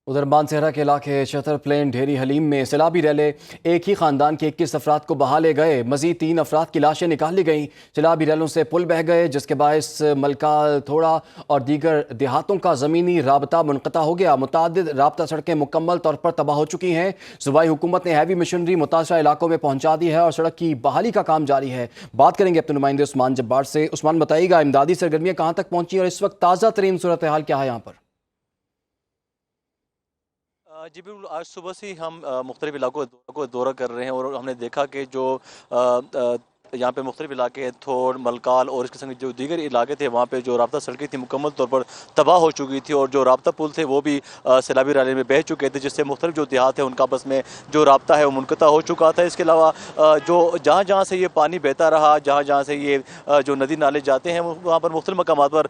ادھر مانسہرہ کے علاقے چتر پلین ڈھیری حلیم میں سیلابی ریلے ایک ہی خاندان کے 21 افراد کو بہا لے گئے، مزید 3 افراد کی لاشیں نکال لی گئیں۔ سیلابی ریلوں سے پل بہہ گئے جس کے باعث ملکال تھوڑا اور دیگر دیہاتوں کا زمینی رابطہ منقطع ہو گیا۔ متعدد رابطہ سڑکیں مکمل طور پر تباہ ہو چکی ہیں۔ صوبائی حکومت نے ہیوی مشینری متاثرہ علاقوں میں پہنچا دی ہے اور سڑک کی بحالی کا کام جاری ہے۔ بات کریں گے اپنے نمائندے عثمان جبار سے۔ عثمان، بتائیے گا امدادی سرگرمیاں کہاں تک پہنچی اور اس وقت تازہ ترین صورتحال کیا ہے یہاں پر؟ جی بالکل، آج صبح سے ہی ہم مختلف علاقوں کو دورہ کر رہے ہیں اور ہم نے دیکھا کہ جو یہاں پہ مختلف علاقے ہیں، تھوڑ، ملکال اور اس قسم کے جو دیگر علاقے تھے، وہاں پہ جو رابطہ سڑکیں تھیں مکمل طور پر تباہ ہو چکی تھی اور جو رابطہ پل تھے وہ بھی سیلابی ریلے میں بہہ چکے تھے، جس سے مختلف جو دیہات ہیں ان کا آپس میں جو رابطہ ہے وہ منقطع ہو چکا تھا۔ اس کے علاوہ جو جہاں جہاں سے یہ پانی بہتا رہا، جہاں جہاں سے یہ جو ندی نالے جاتے ہیں، وہاں پر مختلف مقامات پر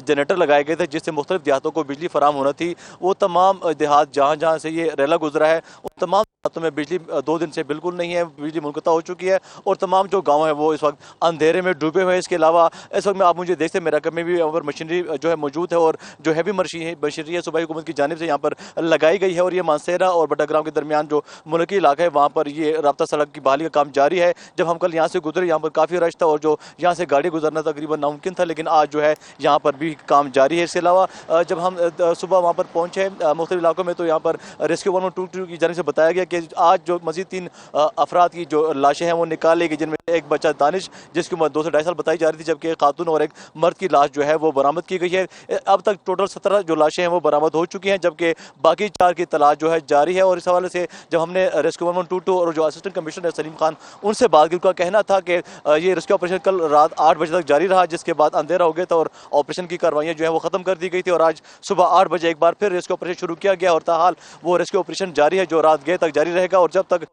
جنریٹر لگائے گئے تھے جس سے مختلف دیہاتوں کو بجلی فراہم ہونا تھی۔ وہ تمام دیہات جہاں جہاں سے یہ ریلا گزرا ہے ان تمام دیہاتوں میں بجلی 2 دن سے بالکل نہیں ہے، بجلی منقطع ہو چکی ہے اور تمام جو گاؤں ہیں وہ اس وقت اندھیرے میں ڈوبے ہوئے ہیں۔ اس کے علاوہ اس وقت میں آپ مجھے دیکھتے ہیں میرا کم میں بھی یہاں پر مشینری جو ہے موجود ہے اور جو ہیوی مشینری ہے صوبائی حکومت کی جانب سے یہاں پر لگائی گئی ہے اور یہ مانسہرہ اور بٹا گراؤں کے درمیان جو ملکی علاقہ ہے وہاں پر یہ رابطہ سڑک کی بحالی کا کام جاری ہے۔ جب ہم کل یہاں سے گزرے یہاں پر کافی رش تھا اور جو یہاں سے گاڑی گزرنا تقریباً ناممکن تھا، لیکن آج جو ہے یہاں پر بھی کام جاری ہے۔ اس کے علاوہ جب ہم صبح وہاں پر پہنچے مختلف علاقوں میں تو یہاں پر ریسکیو 122 کی جانب سے بتایا گیا کہ آج جو مزید 3 افراد کی جو لاشیں ہیں وہ نکال لی گئی، جن میں ایک بچہ دانش جس کی عمر 2 سے 2.5 سال بتائی جا رہی تھی، جبکہ ایک خاتون اور ایک مرد کی لاش جو ہے وہ برآمد کی گئی ہے۔ اب تک ٹوٹل 17 جو لاشیں ہیں وہ برآمد ہو چکی ہیں، جبکہ باقی 4 کی تلاش جو ہے جاری ہے۔ اور اس حوالے سے جب ہم نے ریسکیو 122 اور جو اسسٹنٹ کمشنر ہے سلیم خان ان سے بات کی، ان کا کہنا تھا کہ یہ ریسکیو آپریشن کل رات 8 بجے تک جاری رہا، جس کے بعد اندھیرا ہو گیا تھا اور آپریشن کی کاروائیاں جو ہے وہ ختم کر دی گئی تھی اور آج صبح 8 بجے ایک بار پھر ریسکیو آپریشن شروع کیا گیا اور تاحال وہ ریسکیو آپریشن جاری ہے جو رات گئے تک جاری رہے گا اور جب تک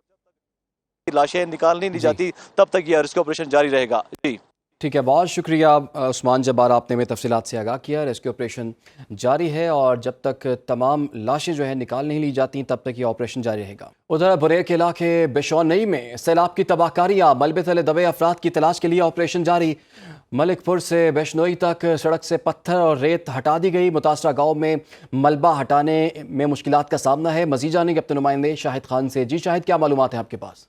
لاشیں نکال نہیں لی جی جاتی تب تک یہ ریسکیو آپریشن جاری رہے گا۔ جی ٹھیک ہے، بہت شکریہ عثمان جبار، آپ نے ہمیں تفصیلات سے آگاہ کیا۔ ریسکیو آپریشن جاری ہے اور جب تک تمام لاشیں جو ہے نکال نہیں لی جاتی تب تک یہ آپریشن جاری رہے گا۔ ادھر برے کے علاقے بشونئی میں سیلاب کی تباہ کاریاں، ملبے تلے دبے افراد کی تلاش کے لیے آپریشن جاری۔ ملک پور سے بشنوئی تک سڑک سے پتھر اور ریت ہٹا دی گئی، متاثرہ گاؤں میں ملبہ ہٹانے میں مشکلات کا سامنا ہے۔ مزید جانیں گے اپنے نمائندے شاہد خان سے۔ جی شاہد، کیا معلومات ہیں آپ کے پاس؟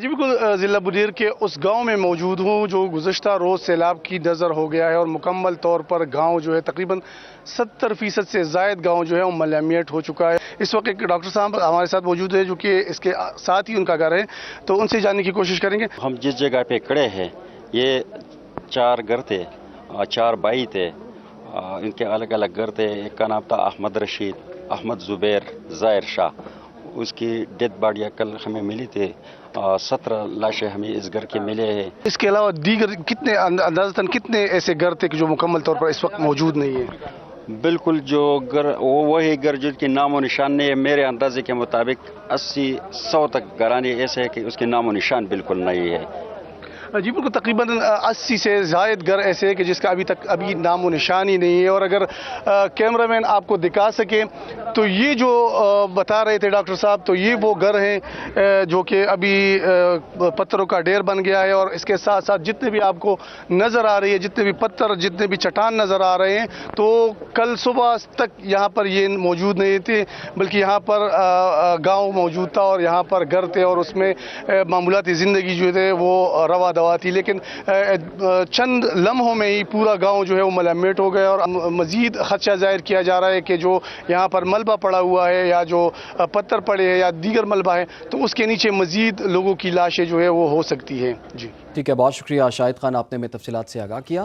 جی بالکل، ضلع بدیر کے اس گاؤں میں موجود ہوں جو گزشتہ روز سیلاب کی نظر ہو گیا ہے اور مکمل طور پر گاؤں جو ہے تقریباً 70% سے زائد گاؤں جو ہے وہ ملیمیٹ ہو چکا ہے۔ اس وقت ایک ڈاکٹر صاحب ہمارے ساتھ موجود ہے جو کہ اس کے ساتھ ہی ان کا گھر ہے، تو ان سے جاننے کی کوشش کریں گے۔ ہم جس جگہ پہ کھڑے ہیں یہ 4 گھر تھے، 4 بھائی تھے، ان کے الگ الگ گھر تھے۔ ایک کا نام تھا احمد رشید، احمد زبیر، ظاہر شاہ۔ اس کی ڈیتھ باڈیاں کل ہمیں ملی تھی، 17 لاشیں ہمیں اس گھر کے ملے ہیں۔ اس کے علاوہ دیگر کتنے اندازتاً کتنے ایسے گھر تھے جو مکمل طور پر اس وقت موجود نہیں ہے؟ بالکل جو گھر وہی گھر جن کے نام و نشان نہیں ہے، میرے اندازے کے مطابق 80-100 تک گھرانے ایسے ہے کہ اس کے نام و نشان بالکل نہیں ہے۔ جی بالکل، تقریباً 80 سے زائد گھر ایسے ہے کہ جس کا ابھی نام و نشان ہی نہیں ہے۔ اور اگر کیمرہ مین آپ کو دکھا سکے تو یہ جو بتا رہے تھے ڈاکٹر صاحب، تو یہ وہ گھر ہیں جو کہ ابھی پتھروں کا ڈھیر بن گیا ہے اور اس کے ساتھ ساتھ جتنے بھی آپ کو نظر آ رہی ہے، جتنے بھی پتھر، جتنے بھی چٹان نظر آ رہے ہیں، تو کل صبح تک یہاں پر یہ موجود نہیں تھے، بلکہ یہاں پر گاؤں موجود تھا اور یہاں پر گھر تھے اور اس میں معمولاتی زندگی جو تھے وہ روا دوا تھی۔ لیکن چند لمحوں میں ہی پورا گاؤں جو ہے وہ ملیمیٹ ہو گیا اور مزید خدشہ ظاہر کیا جا رہا ہے کہ جو یہاں پر ملبہ پڑا ہوا ہے یا جو پتھر پڑے ہیں یا دیگر ملبہ ہے تو اس کے نیچے مزید لوگوں کی لاشیں جو ہے وہ ہو سکتی ہیں۔ جی ٹھیک ہے، بہت شکریہ شاہد خان، آپ نے ہمیں تفصیلات سے آگاہ کیا۔